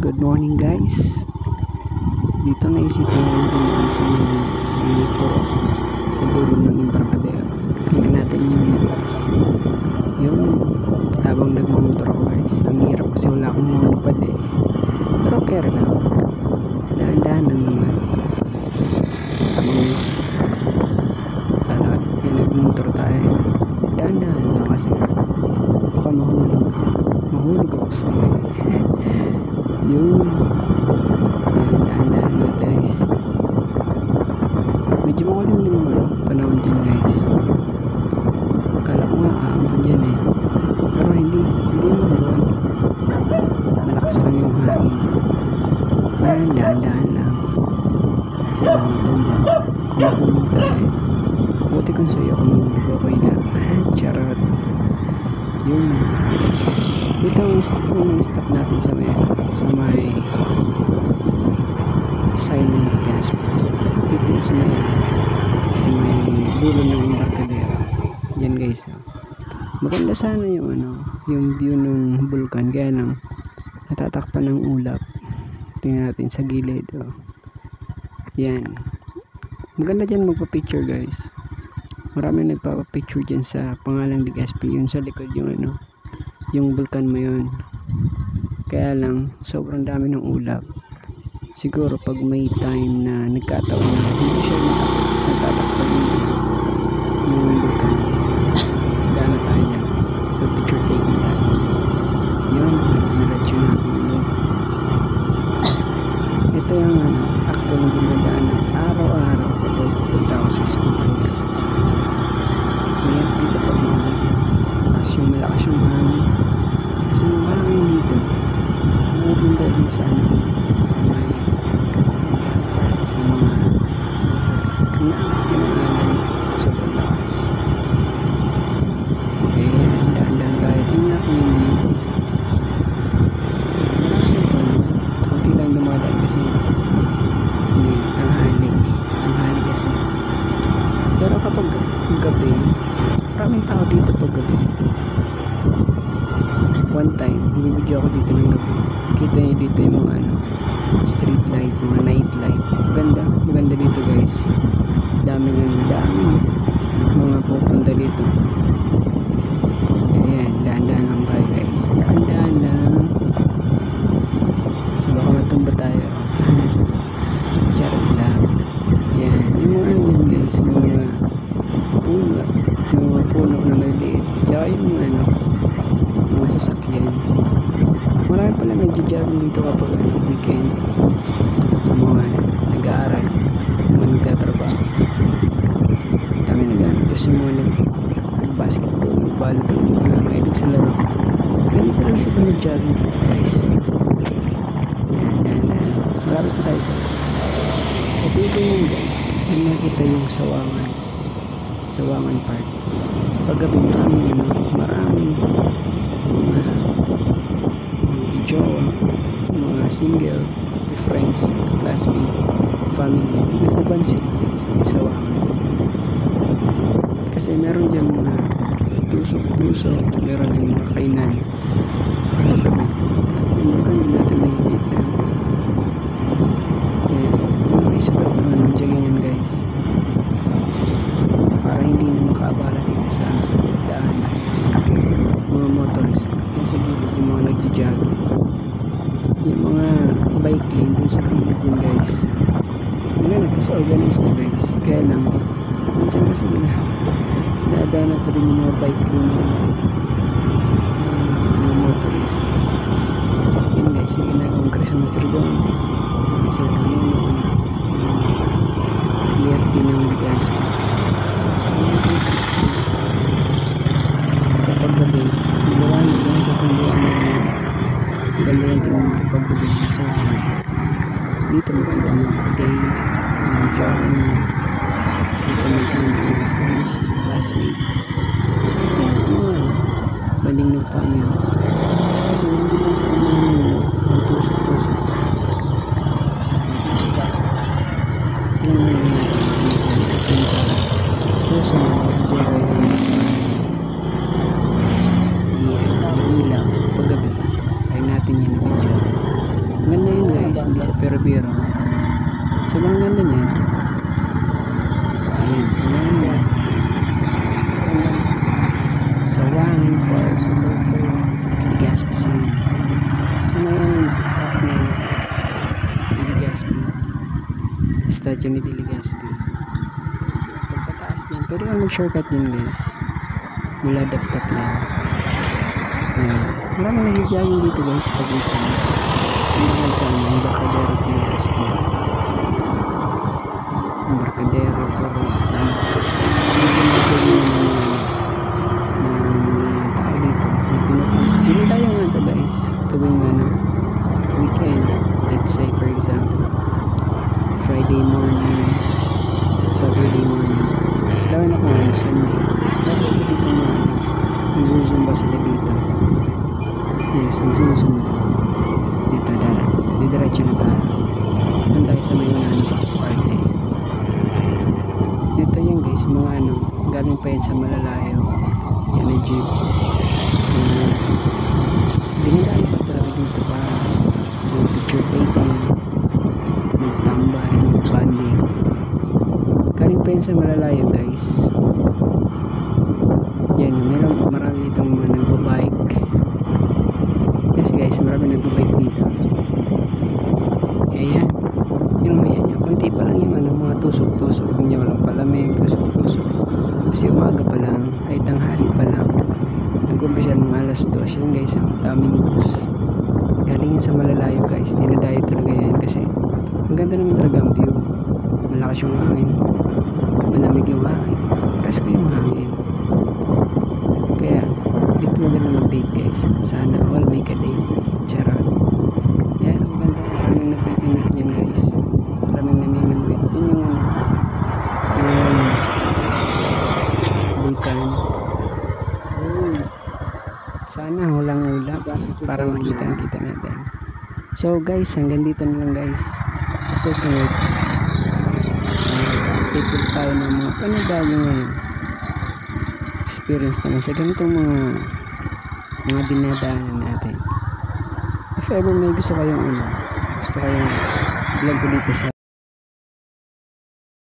Good morning guys. Dito naisip ko yung sa Nipuro sa dulo ng Embarcadero. Tingnan natin yung guys. Yung habang nagmamotor ako guys, ang hirap kasi wala akong monopod eh. Pero okay lang. Daan-daan lang naman. Lalakad, nagmamotor tayo. Daan-daan lang kasi baka mahulog ako sa yun. Daan-daan na guys. Medyo makulim yung panahon dyan guys. Akala ko nga aambon dyan eh, pero hindi mabuwan. Malakas lang yung hangin. Yan, daan-daan lang. Kasi baka matumba. Kung mahulog tayo, buti kung sa'yo kung mahulog, okay lang. Charot. Yun. Dito ang stop natin sa may sign ng gas. Dito sa may dulo ng Embarcadero. Yan guys. Maganda sana yung view ng bulkan, kaya lang natatakpan ng ulap. Tingnan natin sa gilid. Yan. Maganda dyan magpa-picture guys. Marami nagpapa-picture dyan sa pangalang Legazpi. Yun sa likod yung bulkan mo yun. Kaya lang sobrang dami ng ulap. Siguro pag may time na nagkataon na hindi siya natatakpan yung bulkan, gana tayo niya, picture taking tayo. Yun, naradyo na ito yung actual na ginagandaan araw-araw kapag punta ako sa school guys. Ngayon dito pag malakas yung hangin. Kasi yung hangin dito pupunta din sa mga motorist na kinangalan sobrang lakas. Okay, daan-daan tayo. Tingnan ko yung view. Kunti lang dumadaan kasi tanghali kasi. Pero kapag gabi, maraming tao dito pag gabi. One time, bibidyo ako dito ng gabi. Kita nyo dito yung mga street light, mga night light. Maganda dito guys. Daming mga pupunta dito. Ayan, daan-daan lang tayo guys. Daan-daan lang. Kasi baka matumba tayo. Charot lang. Ayan, yung mga yan guys, mga puno na maliit. Tsaka yung mga sasakyan. Marami pala nagja-jogging dito kapag weekend. Yung mga nag-aaral, mga nagtatrabaho. Dami nag-aaral. Tapos yung mga nag-basketball, nag-volleyball, mga mahilig sa laro. Pwede talaga sila nag-jogging dito guys. Yan. Marami pa tayo sa video yun guys. May nakita yung Sawangan Park. Paggabi marami mga jowa, mga single, friends, classmate, family, nagpuban sila sa Sawangan. Kasi meron dyan mga tusok, meron din mga kainan. Paggabi, yung mga hindi natin nakikita. Yung mga ispat naman joggingan guys, para hindi na makaabala dito sa daan mga motorist. Nasa gilid yung mga nagja-jogging, yung mga bike lane dun sa gilid yun guys. Tapos organized na guys, kaya lang minsan kasi nadaanan pa rin yung mga bike lane mga motorist. Yan guys, may ginagawang Christmas tree doon sa may circle yung BFP ng Legazpi. Kapag gabi, nagawanan lang sa punduan na ganda yan tingnan kapag gabi sa Sawangan. Dito maganda mga day, mga jogging, dito mga friends, classmate. Ito mga banding ng family. Kasi hindi lang sa mga tusok-tusok. Tingnan mo puso ilaw paggabi ay natin yan video. Maganda guys, hindi sa pero-pero. Sobrang ganda niya. Ayan, ayan. Sawangin Park, Legazpi City. Sa may park na Legazpi, statue ni Legazpi. Pagkataas dyan, pwede kang mag-shortcut dyan guys, mula Daptap yan. Maraming nag-jogging dito guys pag weekend. Hindi lang sa ano, yung Barcadero to Legazpi. Yung Barcadero pero medyo magiging tao dito. Hindi tayo nga ito guys tuwing weekend, let's say for example Friday morning, Saturday morning, lawan ako Sunday, tapos sila dito nagzuzumba sila dito. Yes, nagzuzumba dito, didiretso na tayo doon tayo sa may party. Dito yan guys, mga galing pa yan sa malalayo yan na jeep. Dinidaan pa talaga dito para picture taking, magtambay, mag-banding. Galing pa yan sa malalayo guys. Yan, marami ditong mga nagbabike. Yes guys, marami nagbabike dito. Ayan, yung mayan niya, konti pa lang yung mga tusok-tusok niya, walang palamig, tusok-tusok. Kasi umaga pa lang, ay tanghali pa lang, nag-umpisa ng alas 2. Yan guys, ang daming bus galing yan sa malalayo guys. Dinadayo talaga yan kasi ang ganda naman talaga ang view, malakas yung hangin, malamig yung hangin, presko yung hangin. Kaya dito maganda mag-date guys, sana all make a date. Charot. Yan, ang ganda, maraming nagpipinit yan guys, maraming namimingwit. Yan yung vulkan. Sana walang ulap para makita natin. So guys, hanggang dito na lang guys. Susunod, update ko tayo ng mga panibagong experience naman sa ganitong mga dinadaanan natin. If ever may gusto kayong vlog ko dito sa